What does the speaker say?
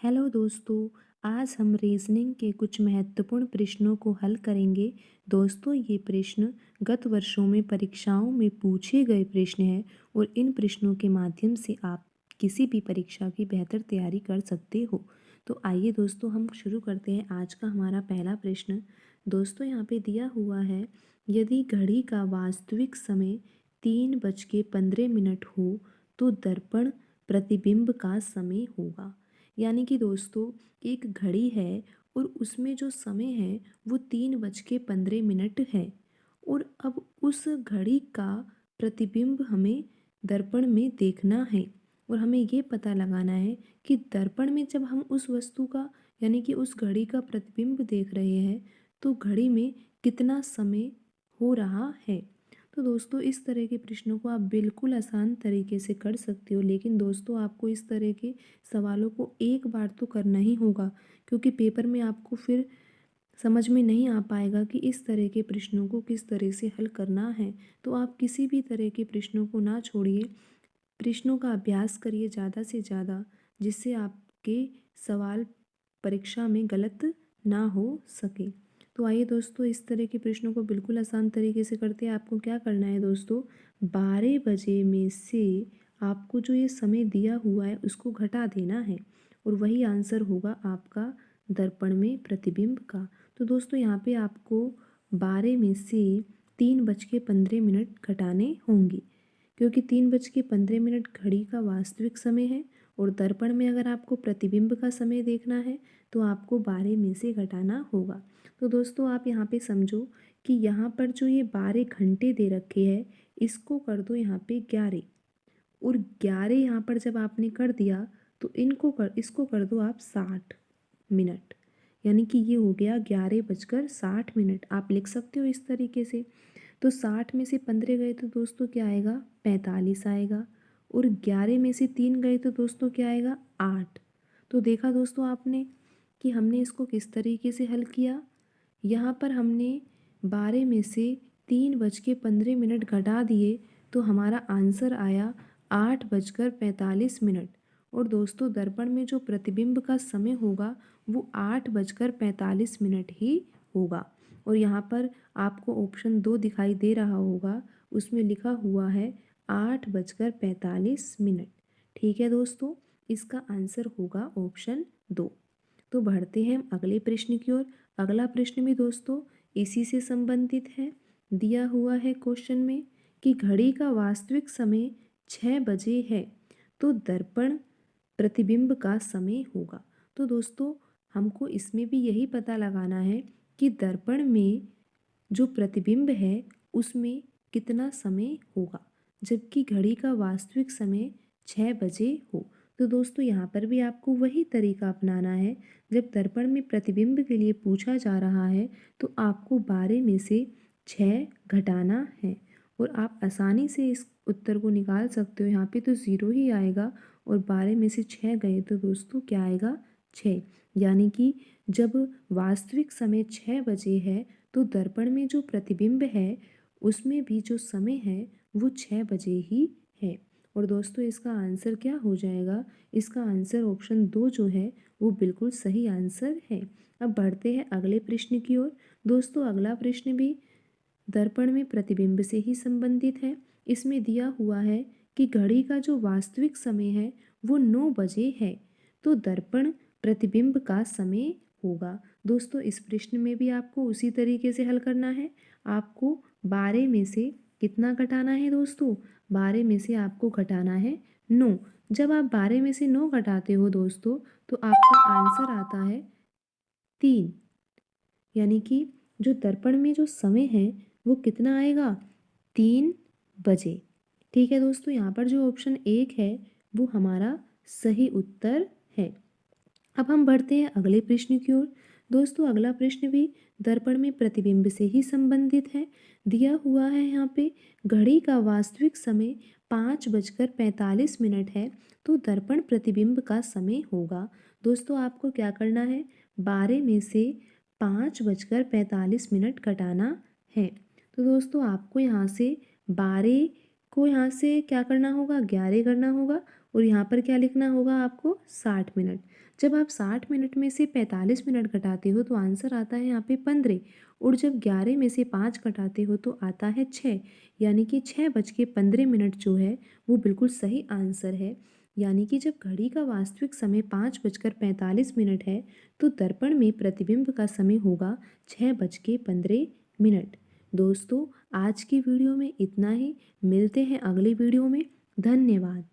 Hello दोस्तों। आज हम रीजनिंग के कुछ महत्वपूर्ण प्रश्नों को हल करेंगे। दोस्तों, ये प्रश्न गत वर्षों में परीक्षाओं में पूछे गए प्रश्न हैं और इन प्रश्नों के माध्यम से आप किसी भी परीक्षा की बेहतर तैयारी कर सकते हो। तो आइए दोस्तों, हम शुरू करते हैं आज का हमारा पहला प्रश्न। दोस्तों, यहाँ पे दिया हुआ है, यदि घड़ी का वास्तविक समय 3:15 हो तो दर्पण प्रतिबिंब का समय होगा। यानी कि दोस्तों, एक घड़ी है और उसमें जो समय है वो 3:15 है। और अब उस घड़ी का प्रतिबिंब हमें दर्पण में देखना है और हमें ये पता लगाना है कि दर्पण में जब हम उस वस्तु का यानी कि उस घड़ी का प्रतिबिंब देख रहे हैं तो घड़ी में कितना समय हो रहा है। तो दोस्तों, इस तरह के प्रश्नों को आप बिल्कुल आसान तरीके से कर सकते हो, लेकिन दोस्तों आपको इस तरह के सवालों को एक बार तो करना ही होगा, क्योंकि पेपर में आपको फिर समझ में नहीं आ पाएगा कि इस तरह के प्रश्नों को किस तरह से हल करना है। तो आप किसी भी तरह के प्रश्नों को ना छोड़िए, प्रश्नों का अभ्यास करिए ज़्यादा से ज़्यादा, जिससे आपके सवाल परीक्षा में गलत ना हो सके। तो आइए दोस्तों, इस तरह के प्रश्नों को बिल्कुल आसान तरीके से करते हैं। आपको क्या करना है दोस्तों, 12 बजे में से आपको जो ये समय दिया हुआ है उसको घटा देना है और वही आंसर होगा आपका दर्पण में प्रतिबिंब का। तो दोस्तों, यहाँ पे आपको 12 में से 3:15 घटाने होंगे, क्योंकि 3:15 घड़ी का वास्तविक समय है और दर्पण में अगर आपको प्रतिबिंब का समय देखना है तो आपको 12 में से घटाना होगा। तो दोस्तों, आप यहाँ पे समझो कि यहाँ पर जो ये 12 घंटे दे रखे हैं इसको कर दो यहाँ पे 11, और 11 यहाँ पर जब आपने कर दिया तो इसको कर दो आप 60 मिनट। यानी कि ये हो गया 11:60। आप लिख सकते हो इस तरीके से। तो 60 में से 15 गए तो दोस्तों क्या आएगा, 45 आएगा। और 11 में से 3 गए तो दोस्तों क्या आएगा, 8। तो देखा दोस्तों आपने कि हमने इसको किस तरीके से हल किया। यहाँ पर हमने 12 में से 3:15 घटा दिए तो हमारा आंसर आया 8:45। और दोस्तों, दर्पण में जो प्रतिबिंब का समय होगा वो 8:45 ही होगा। और यहाँ पर आपको ऑप्शन 2 दिखाई दे रहा होगा, उसमें लिखा हुआ है 8:45। ठीक है दोस्तों, इसका आंसर होगा ऑप्शन 2। तो बढ़ते हैं हम अगले प्रश्न की ओर। अगला प्रश्न भी दोस्तों इसी से संबंधित है। दिया हुआ है क्वेश्चन में कि घड़ी का वास्तविक समय 6 बजे है तो दर्पण प्रतिबिंब का समय होगा। तो दोस्तों, हमको इसमें भी यही पता लगाना है कि दर्पण में जो प्रतिबिंब है उसमें कितना समय होगा, जबकि घड़ी का वास्तविक समय 6 बजे हो। तो दोस्तों, यहाँ पर भी आपको वही तरीका अपनाना है। जब दर्पण में प्रतिबिंब के लिए पूछा जा रहा है तो आपको 12 में से 6 घटाना है और आप आसानी से इस उत्तर को निकाल सकते हो। यहाँ पे तो 0 ही आएगा और 12 में से 6 गए तो दोस्तों क्या आएगा, 6। यानी कि जब वास्तविक समय 6 बजे है तो दर्पण में जो प्रतिबिंब है उसमें भी जो समय है वो 6 बजे ही है। और दोस्तों, इसका आंसर क्या हो जाएगा, इसका आंसर ऑप्शन 2 जो है वो बिल्कुल सही आंसर है। अब बढ़ते हैं अगले प्रश्न की ओर। दोस्तों, अगला प्रश्न भी दर्पण में प्रतिबिंब से ही संबंधित है। इसमें दिया हुआ है कि घड़ी का जो वास्तविक समय है वो 9 बजे है तो दर्पण प्रतिबिंब का समय होगा। दोस्तों, इस प्रश्न में भी आपको उसी तरीके से हल करना है। आपको 12 में से कितना घटाना है दोस्तों, 12 में से आपको घटाना है 9। जब आप 12 में से 9 घटाते हो दोस्तों तो आपका आंसर आता है 3। यानी कि जो दर्पण में जो समय है वो कितना आएगा, 3 बजे। ठीक है दोस्तों, यहाँ पर जो ऑप्शन 1 है वो हमारा सही उत्तर है। अब हम बढ़ते हैं अगले प्रश्न की ओर। दोस्तों, अगला प्रश्न भी दर्पण में प्रतिबिंब से ही संबंधित है। दिया हुआ है यहाँ पे, घड़ी का वास्तविक समय 5:45 है तो दर्पण प्रतिबिंब का समय होगा। दोस्तों, आपको क्या करना है, 12 में से 5:45 घटाना है। तो दोस्तों, आपको यहाँ से 12 को यहाँ से क्या करना होगा, 11 करना होगा और यहाँ पर क्या लिखना होगा आपको 60 मिनट। जब आप 60 मिनट में से 45 मिनट घटाते हो तो आंसर आता है यहाँ पे 15, और जब 11 में से 5 घटाते हो तो आता है 6, यानी कि 6:15 जो है वो बिल्कुल सही आंसर है। यानी कि जब घड़ी का वास्तविक समय 5:45 है तो दर्पण में प्रतिबिंब का समय होगा 6:15। दोस्तों, आज की वीडियो में इतना ही। मिलते हैं अगली वीडियो में। धन्यवाद।